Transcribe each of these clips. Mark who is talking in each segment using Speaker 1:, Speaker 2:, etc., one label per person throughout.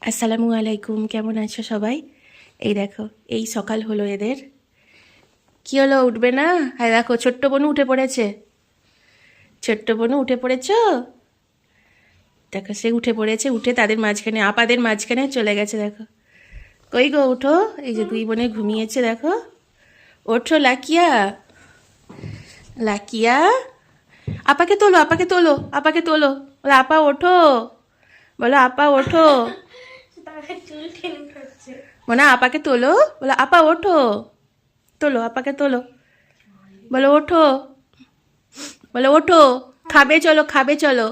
Speaker 1: আসসালামু আলাইকুম, কেমন আছো সবাই? এই দেখো, এই সকাল হলো এদের। কি হলো, উঠবে না? হ্যাঁ দেখো, ছোট্ট বোনু উঠে পড়েছে। ছোট্ট বোনু উঠে পড়েছ? দেখো, সে উঠে পড়েছে, উঠে তাদের মাঝখানে, আপাদের মাঝখানে চলে গেছে। দেখো, কই গো, উঠো। এই যে দুই বোনে ঘুমিয়েছে, দেখো। ওঠো লাকিয়া, লাকিয়া। আপাকে তোলো, আপাকে তোলো, আপাকে তোলো। বলো আপা ওঠো, বলো আপা ওঠো। মনে আপাকে তোলো, বলো আপা ওঠো, তোলো আপাকে তোলো। বলো ওঠো, বলো ওঠো, খাবে চলো, খাবে চলো।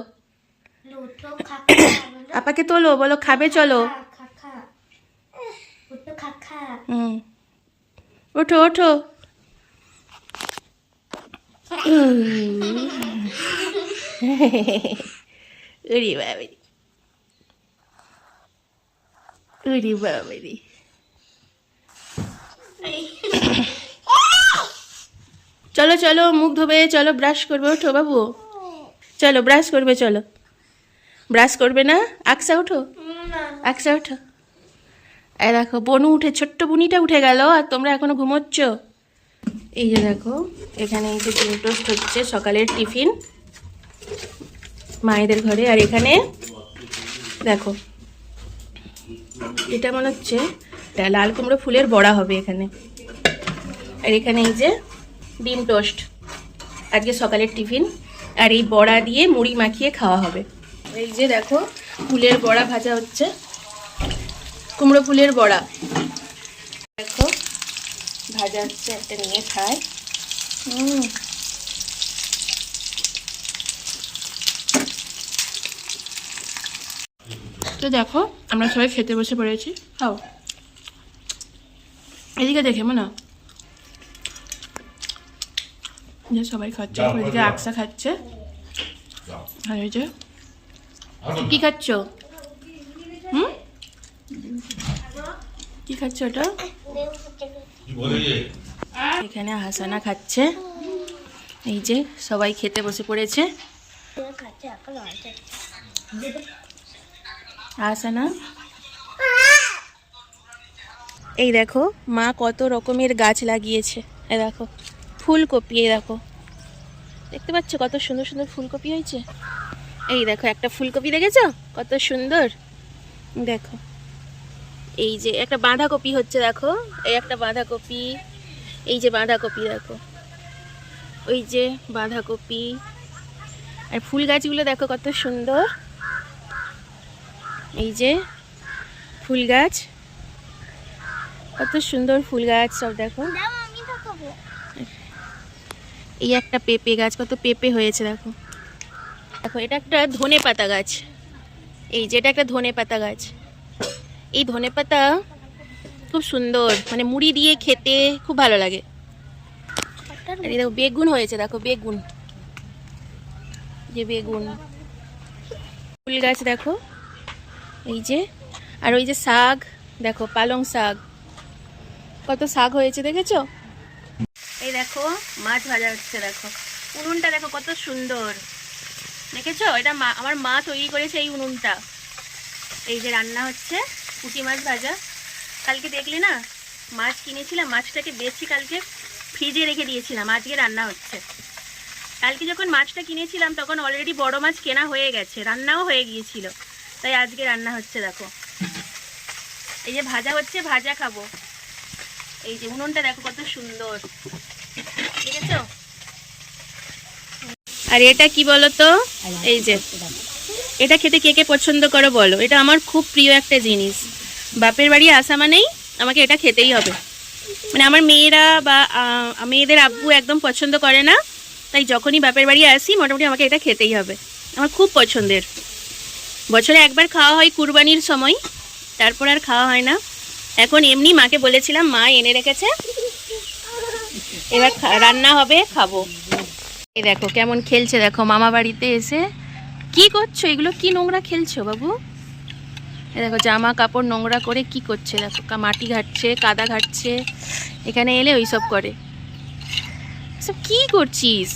Speaker 1: আপাকে তোলো, বলো খাবে চলো। হুম, ওঠো ওঠো। উরি বাবারি, উরি বাবারি। চলো চলো, মুখ ধোবে, চলো ব্রাশ করবে। ওঠো বাবু, চলো ব্রাশ করবে, চলো। ব্রাশ করবে না? আকসা ওঠো, আকসা ওঠো। এই দেখো, বনু উঠে, ছোট্ট বুনিটা উঠে গেল, আর তোমরা এখনো ঘুমোচ্ছ। এই যে দেখো, এখানে এই যে ডিম টোস্ট হচ্ছে, সকালের টিফিন মায়েদের ঘরে। আর এখানে দেখো, এটা মনে হচ্ছে লাল কুমড়ো ফুলের বড়া হবে এখানে। আর এখানে এই যে ডিম টোস্ট, আজকে সকালের টিফিন। আর এই বড়া দিয়ে মুড়ি মাখিয়ে খাওয়া হবে। এই যে দেখো, ফুলের বড়া ভাজা হচ্ছে, কুমড়ো ফুলের বড়া। দেখো ভাজা হচ্ছে, একটা নিয়ে খায়। তো দেখো, আমরা সবাই খেতে বসে পড়েছি। খাও, এদিকে দেখে মনে যে সবাই খাচ্ছে, ওইদিকে আকসা খাচ্ছে। আর এই যে কি খাচ্ছ? কি খাচ্ছ ওটা? এখানে হাসানা খাচ্ছে। এই যে সবাই খেতে বসে পড়েছে। হাসানা, এই দেখো মা কত রকমের গাছ লাগিয়েছে। এই দেখো ফুলকপি, এই দেখো, দেখতে পাচ্ছ কত সুন্দর সুন্দর ফুলকপি হয়েছে। এই দেখো একটা ফুলকপি, দেখেছো কত সুন্দর? দেখো এই যে একটা বাঁধাকপি হচ্ছে, দেখো এই একটা বাঁধাকপি, এই যে বাঁধাকপি দেখো, ওই যে বাঁধাকপি। আর ফুল গাছগুলো দেখো কত সুন্দর, এই যে ফুল গাছ, কত সুন্দর ফুল গাছ সব দেখো। এই একটা পেঁপে গাছ, কত পেঁপে হয়েছে দেখো। দেখো এটা একটা ধনে পাতা গাছ, এই যে এটা একটা ধনে পাতা গাছ। এই ধনে পাতা খুব সুন্দর, মানে মুড়ি দিয়ে খেতে খুব ভালো লাগে। আর এই দেখো বেগুন হয়েছে, দেখো বেগুন, যে বেগুন। ফুল গাছ দেখো, এই যে। আর ওই যে শাক দেখো, পালং শাক, কত শাক হয়েছে দেখেছো? এই দেখো মাছ ভাজা হচ্ছে, দেখো উনুনটা দেখো কত সুন্দর, দেখেছো? এটা আমার মা তৈরি করেছে এই উনুনটা। এই যে রান্না হচ্ছে পুঁটি মাছ ভাজা। কালকে দেখলে না, মাছ কিনেছিলাম, মাছটাকে বেশি কালকে ফ্রিজে রেখে দিয়েছিলাম, আজকে রান্না হচ্ছে। কালকে যখন মাছটা কিনেছিলাম তখন অলরেডি বড় মাছ কেনা হয়ে গেছে, রান্নাও হয়ে গিয়েছিল, তাই আজকে রান্না হচ্ছে। দেখো এই যে ভাজা হচ্ছে, ভাজা খাবো। এই যে উনুনটা দেখো কত সুন্দর, দেখেছো? আর এটা কি বলো তো, এই যে এটা খেতে কে কে পছন্দ করো বলো? এটা আমার খুব প্রিয় একটা জিনিস। বাপের বাড়ি আসা মানেই আমাকে এটা খেতেই হবে। মানে আমার মেয়েরা বা মেয়েদের আব্বু একদম পছন্দ করে না, তাই যখনই বাপের বাড়ি আসি মোটামুটি আমাকে এটা খেতেই হবে। আমার খুব পছন্দের। বছরে একবার খাওয়া হয় কুরবানির সময়, তারপর আর খাওয়া হয় না। এখন এমনি মাকে বলেছিলাম, মা এনে রেখেছে, এবার রান্না হবে, খাবো। এই দেখো কেমন খেলছে, দেখো মামা বাড়িতে এসে। কি করছো এগুলো? কি নোংরা খেলছো বাবু? এই দেখো জামা কাপড় নোংরা করে কি করছে, দেখো মাটি ঘাটছে, কাদা ঘাটছে, এখানে এলে ওইসব করে। সব কি করছিস?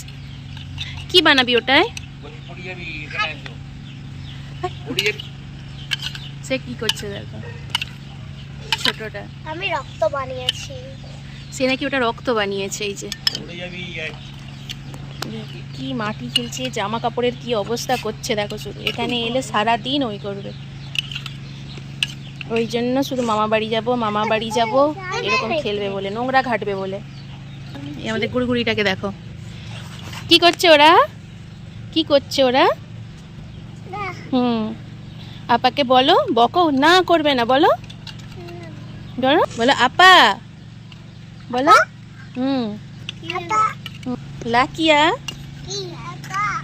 Speaker 1: কি বানাবি ওটায়? সে কি করছে দেখো, ছোটটা।
Speaker 2: আমি রক্ত বানিয়েছি।
Speaker 1: সে নাকি ওটা রক্ত বানিয়েছে। এই যে কি মাটি খেলছে, জামা কাপড়ের কি অবস্থা করছে দেখো শুধু। এখানে এলে সারা দিন ওই করবে, ওই জন্য শুধু মামা বাড়ি যাব মামা বাড়ি যাব এরকম খেলবে বলে, নোংরা ঘাটবে বলে। এই আমাদের গুড়গুড়িটাকে দেখো কি করছে ওরা, কি করছে ওরা। আপাকে বলো, বকো না, করবে না, বলো বলো বলো আপা, বলো। লাকিয়া,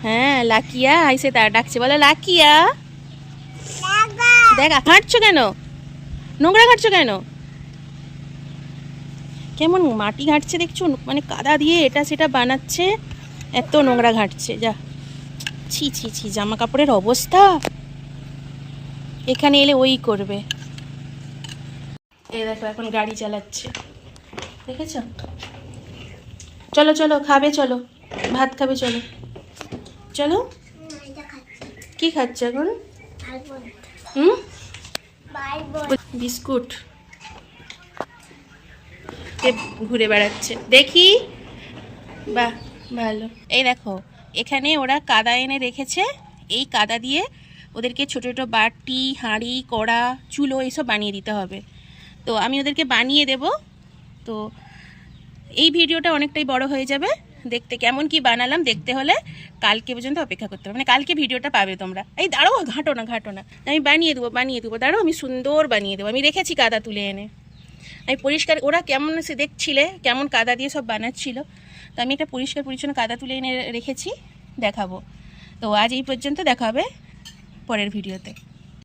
Speaker 1: হ্যাঁ লাকিয়া, আইসে তার ডাকছে, বলো লাকিয়া। দেখ ঘাঁটছো কেন, নোংরা ঘাঁটছো কেন, কেমন মাটি ঘাঁটছে দেখছো, মানে কাদা দিয়ে এটা সেটা বানাচ্ছে, এত নোংরা ঘাঁটছে। যা, ছি ছি ছি, জামা কাপড়ের অবস্থা। এখানে এলে ওই করবে। এই দেখো এখন গাড়ি চালাচ্ছে, দেখেছো। চলো চলো খাবে, চলো ভাত খাবে, চলো চলো। কি খাচ্ছে এখন? বিস্কুট ঘুরে বেড়াচ্ছে দেখি, বাহ ভালো। এই দেখো এখানে ওরা কাদা এনে রেখেছে, এই কাদা দিয়ে ওদেরকে ছোটো ছোটো বাটি, হাঁড়ি, কড়া, চুলো এইসব বানিয়ে দিতে হবে। তো আমি ওদেরকে বানিয়ে দেব। তো এই ভিডিওটা অনেকটাই বড় হয়ে যাবে, দেখতে কেমন কি বানালাম দেখতে হলে কালকে পর্যন্ত অপেক্ষা করতে হবে, মানে কালকে ভিডিওটা পাবে তোমরা। এই দাঁড়াও, ঘাঁটো না ঘাঁটো না, আমি বানিয়ে দেবো, দাঁড়াও আমি সুন্দর বানিয়ে দেবো। আমি রেখেছি কাদা তুলে এনে, আমি পরিষ্কার, ওরা কেমন সে দেখছিলে কেমন কাদা দিয়ে সব বানাচ্ছিল, তো আমি একটা পরিষ্কার পরিচ্ছন্ন কাদা তুলে এনে রেখেছি, দেখাবো। তো আজ এই পর্যন্ত, দেখা হবে পরের ভিডিওতে।